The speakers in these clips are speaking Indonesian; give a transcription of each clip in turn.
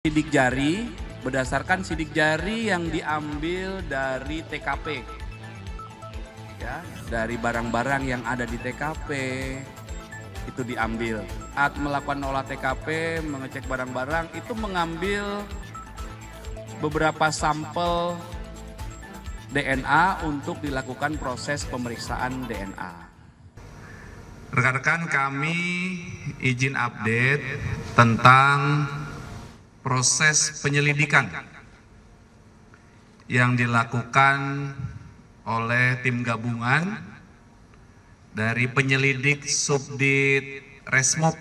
Sidik jari, berdasarkan sidik jari yang diambil dari TKP, ya, dari barang-barang yang ada di TKP itu diambil. Saat melakukan olah TKP, mengecek barang-barang, itu mengambil beberapa sampel DNA untuk dilakukan proses pemeriksaan DNA. Rekan-rekan, kami izin update tentang proses penyelidikan yang dilakukan oleh tim gabungan dari penyelidik Subdit Resmob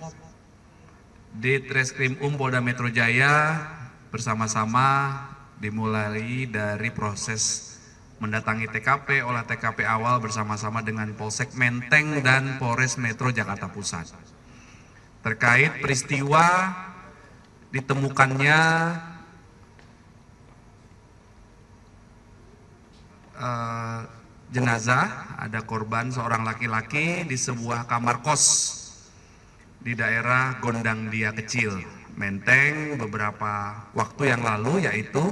Ditreskrim Polda Metro Jaya bersama-sama dimulai dari proses mendatangi TKP, olah TKP awal bersama-sama dengan Polsek Menteng dan Polres Metro Jakarta Pusat. Terkait peristiwa ditemukannya jenazah, ada korban seorang laki-laki di sebuah kamar kos di daerah Gondang Dia Kecil, Menteng beberapa waktu yang lalu, yaitu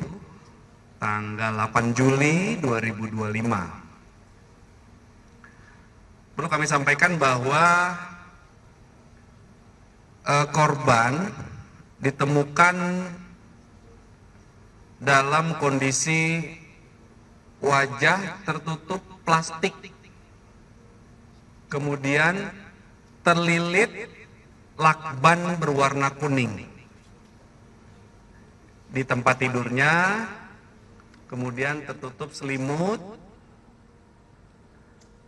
tanggal 8 Juli 2025. Perlu kami sampaikan bahwa korban ditemukan dalam kondisi wajah tertutup plastik, kemudian terlilit lakban berwarna kuning di tempat tidurnya, kemudian tertutup selimut.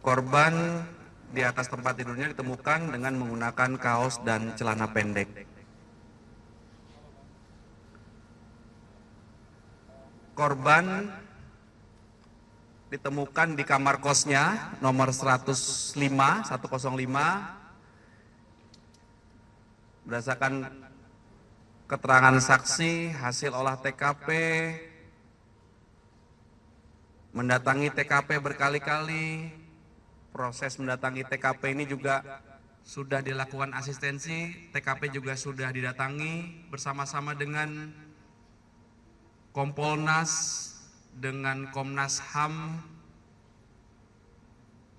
Korban di atas tempat tidurnya ditemukan dengan menggunakan kaos dan celana pendek. Korban ditemukan di kamar kosnya nomor 105 berdasarkan keterangan saksi hasil olah TKP, mendatangi TKP berkali-kali. Proses mendatangi TKP ini juga sudah dilakukan asistensi, TKP juga sudah didatangi bersama-sama dengan Kompolnas, dengan Komnas HAM.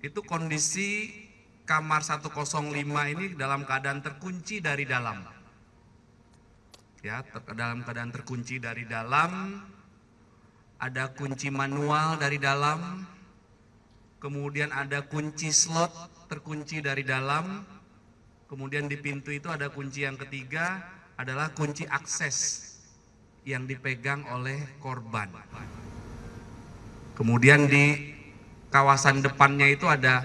Itu kondisi kamar 105 ini dalam keadaan terkunci dari dalam. Ya, dalam keadaan terkunci dari dalam, ada kunci manual dari dalam, kemudian ada kunci slot terkunci dari dalam, kemudian di pintu itu ada kunci yang ketiga, adalah kunci akses yang dipegang oleh korban. Kemudian di kawasan depannya itu ada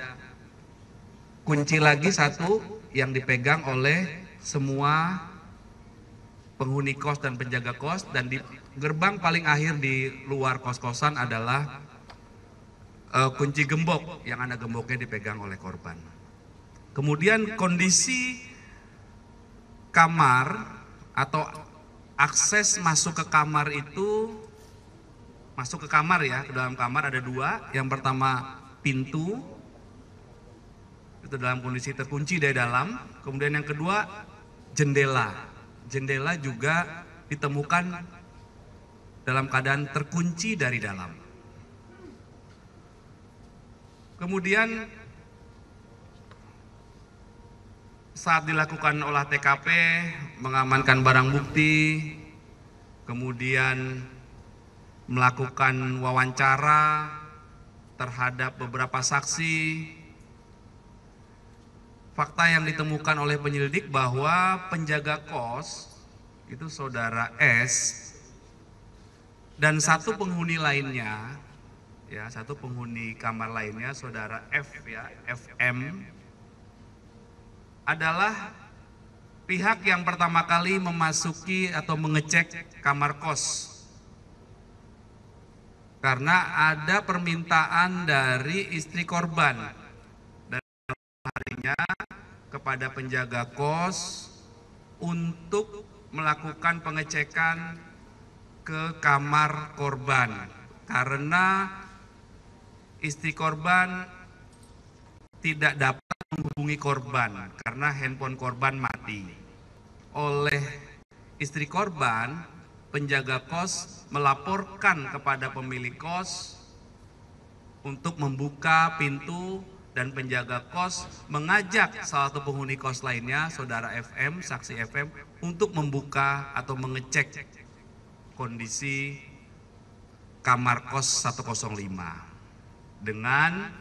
kunci lagi satu yang dipegang oleh semua penghuni kos dan penjaga kos, dan di gerbang paling akhir di luar kos-kosan adalah kunci gembok yang ada gemboknya dipegang oleh korban. Kemudian kondisi kamar atau akses masuk ke kamar itu, masuk ke kamar ya, ke dalam kamar ada dua. Yang pertama pintu, itu dalam kondisi terkunci dari dalam. Kemudian yang kedua jendela. Jendela juga ditemukan dalam keadaan terkunci dari dalam. Kemudian saat dilakukan olah TKP, mengamankan barang bukti, kemudian melakukan wawancara terhadap beberapa saksi. Fakta yang ditemukan oleh penyelidik bahwa penjaga kos itu saudara S dan satu penghuni lainnya, ya, satu penghuni kamar lainnya saudara F, ya, FM, adalah pihak yang pertama kali memasuki atau mengecek kamar kos, karena ada permintaan dari istri korban dari harinya kepada penjaga kos untuk melakukan pengecekan ke kamar korban, karena istri korban tidak dapat menghubungi korban karena handphone korban mati. Oleh istri korban penjaga kos melaporkan kepada pemilik kos untuk membuka pintu, dan penjaga kos mengajak salah satu penghuni kos lainnya, saudara FM, saksi FM, untuk membuka atau mengecek kondisi kamar kos 105 dengan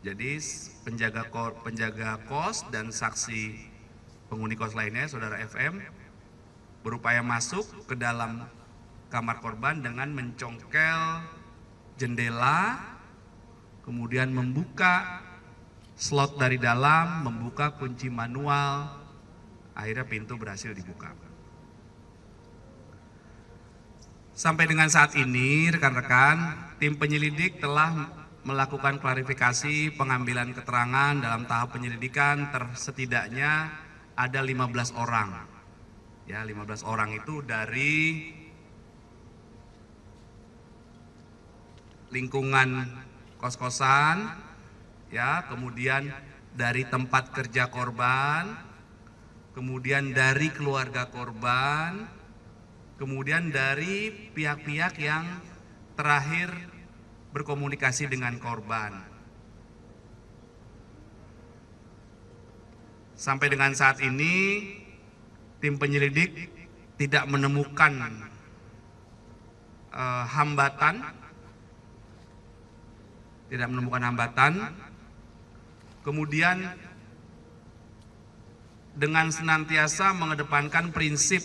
jadi penjaga kos dan saksi penghuni kos lainnya, saudara FM, berupaya masuk ke dalam kamar korban dengan mencongkel jendela, kemudian membuka slot dari dalam, membuka kunci manual, akhirnya pintu berhasil dibuka. Sampai dengan saat ini, rekan-rekan, tim penyelidik telah melakukan klarifikasi pengambilan keterangan dalam tahap penyelidikan setidaknya ada 15 orang. Ya, 15 orang itu dari lingkungan kos-kosan, ya, kemudian dari tempat kerja korban, kemudian dari keluarga korban, kemudian dari pihak-pihak yang terakhir berkomunikasi dengan korban. Sampai dengan saat ini, tim penyelidik tidak menemukan hambatan. Kemudian dengan senantiasa mengedepankan prinsip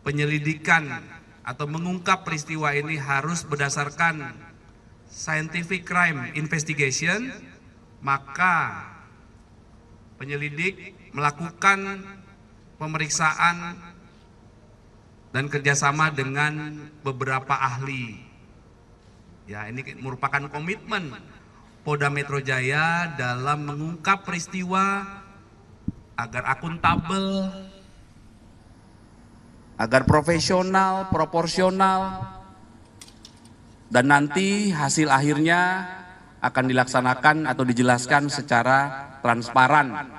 penyelidikan atau mengungkap peristiwa ini harus berdasarkan scientific crime investigation, maka penyelidik melakukan pemeriksaan dan kerjasama dengan beberapa ahli. Ya, ini merupakan komitmen Polda Metro Jaya dalam mengungkap peristiwa agar akuntabel, agar profesional, proporsional, dan nanti hasil akhirnya akan dilaksanakan atau dijelaskan secara transparan.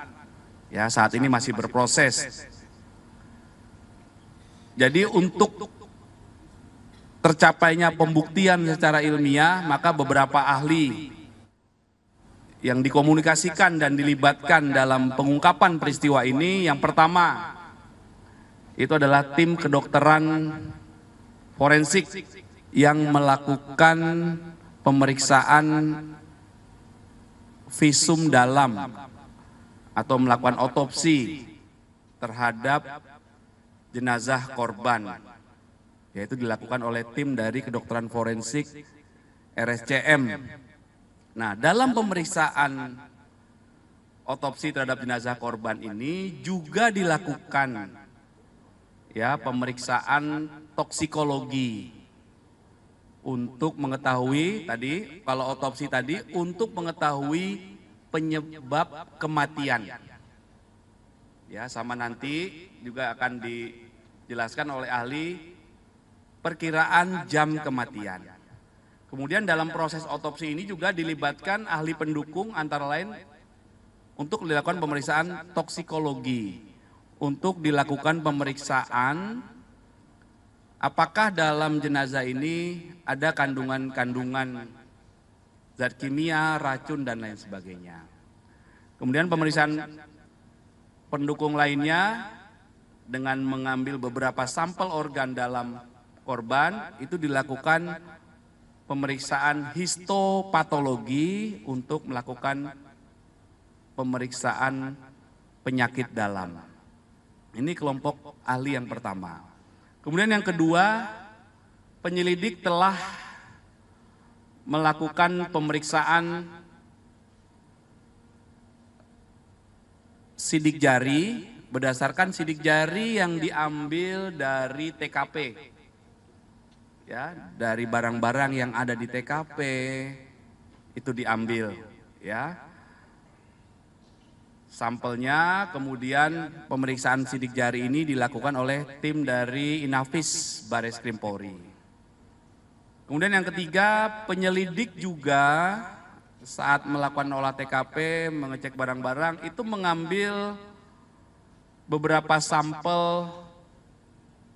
Ya, saat ini masih berproses. Jadi untuk tercapainya pembuktian secara ilmiah, maka beberapa ahli yang dikomunikasikan dan dilibatkan dalam pengungkapan peristiwa ini, yang pertama itu adalah tim kedokteran forensik yang melakukan pemeriksaan visum dalam atau melakukan otopsi terhadap jenazah korban, yaitu dilakukan oleh tim dari kedokteran forensik RSCM. Nah, dalam pemeriksaan otopsi terhadap jenazah korban ini juga dilakukan ya pemeriksaan toksikologi untuk mengetahui tadi, kalau otopsi tadi untuk mengetahui penyebab kematian. Ya, sama nanti juga akan dijelaskan oleh ahli perkiraan jam kematian. Kemudian dalam proses otopsi ini juga dilibatkan ahli pendukung, antara lain untuk dilakukan pemeriksaan toksikologi, untuk dilakukan pemeriksaan apakah dalam jenazah ini ada kandungan-kandungan zat kimia, racun, dan lain sebagainya. Kemudian pemeriksaan pendukung lainnya dengan mengambil beberapa sampel organ dalam korban, itu dilakukan pemeriksaan histopatologi untuk melakukan pemeriksaan penyakit dalam. Ini kelompok ahli yang pertama. Kemudian yang kedua, penyelidik telah melakukan pemeriksaan sidik jari berdasarkan sidik jari yang diambil dari TKP. Ya, dari barang-barang yang ada di TKP itu diambil, ya. Sampelnya, kemudian pemeriksaan sidik jari ini dilakukan oleh tim dari Inafis Bareskrim Polri. Kemudian yang ketiga, penyelidik juga saat melakukan olah TKP, mengecek barang-barang, itu mengambil beberapa sampel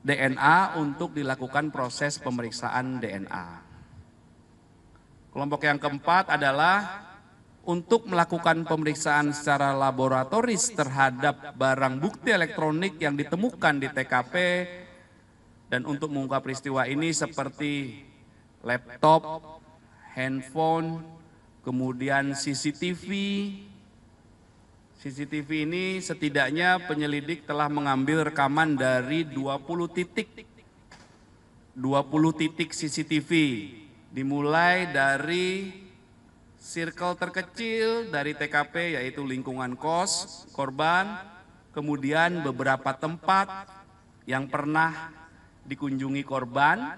DNA untuk dilakukan proses pemeriksaan DNA. Kelompok yang keempat adalah untuk melakukan pemeriksaan secara laboratoris terhadap barang bukti elektronik yang ditemukan di TKP dan untuk mengungkap peristiwa ini seperti laptop, handphone, kemudian CCTV. CCTV ini setidaknya penyelidik telah mengambil rekaman dari 20 titik CCTV, dimulai dari circle terkecil dari TKP yaitu lingkungan kos korban, kemudian beberapa tempat yang pernah dikunjungi korban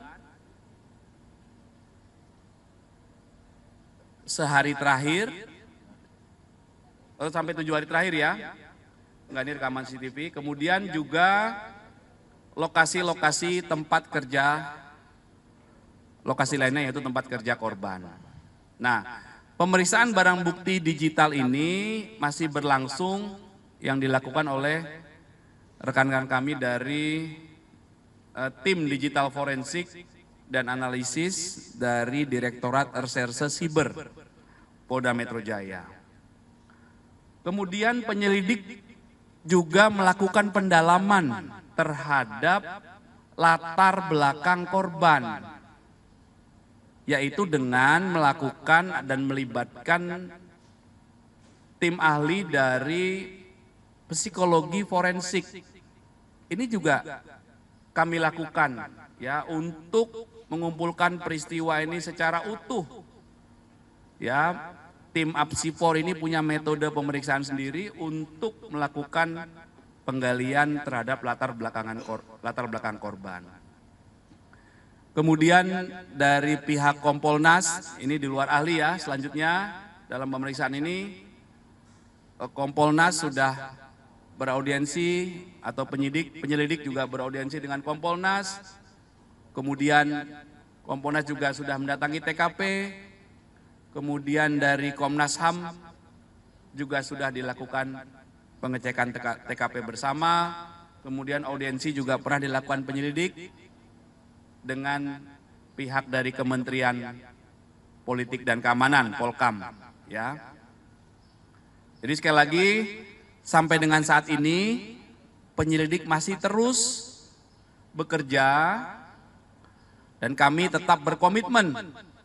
sehari terakhir, atau sampai 7 hari terakhir ya, enggak, ini rekaman CCTV, kemudian juga lokasi-lokasi tempat kerja, lokasi lainnya yaitu tempat kerja korban. Nah, pemeriksaan barang bukti digital ini masih berlangsung yang dilakukan oleh rekan-rekan kami dari tim digital forensik dan analisis dari Direktorat Reserse Siber Polda Metro Jaya. Kemudian penyelidik juga melakukan pendalaman terhadap latar belakang korban, yaitu dengan melakukan dan melibatkan tim ahli dari psikologi forensik. Ini juga kami lakukan ya untuk mengumpulkan peristiwa ini secara utuh. Ya, tim Apsifor ini punya metode pemeriksaan sendiri untuk melakukan penggalian terhadap latar belakang korban. Kemudian dari pihak Kompolnas, ini di luar ahli ya, selanjutnya dalam pemeriksaan ini Kompolnas sudah beraudiensi atau penyelidik juga beraudiensi dengan Kompolnas. Kemudian Kompolnas juga sudah mendatangi TKP. Kemudian dari Komnas HAM juga sudah dilakukan pengecekan TKP bersama. Kemudian audiensi juga pernah dilakukan penyelidik dengan pihak dari Kementerian Politik dan Keamanan, Polkam. Ya. Jadi sekali lagi, sampai dengan saat ini penyelidik masih terus bekerja dan kami tetap berkomitmen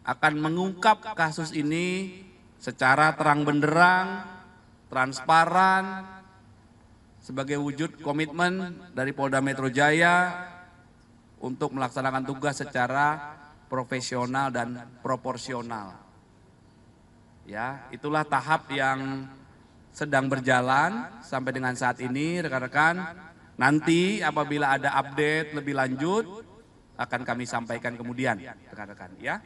akan mengungkap kasus ini secara terang benderang, transparan, sebagai wujud komitmen dari Polda Metro Jaya untuk melaksanakan tugas secara profesional dan proporsional. Ya, itulah tahap yang sedang berjalan sampai dengan saat ini, rekan-rekan. Nanti apabila ada update lebih lanjut akan kami sampaikan kemudian, rekan-rekan ya.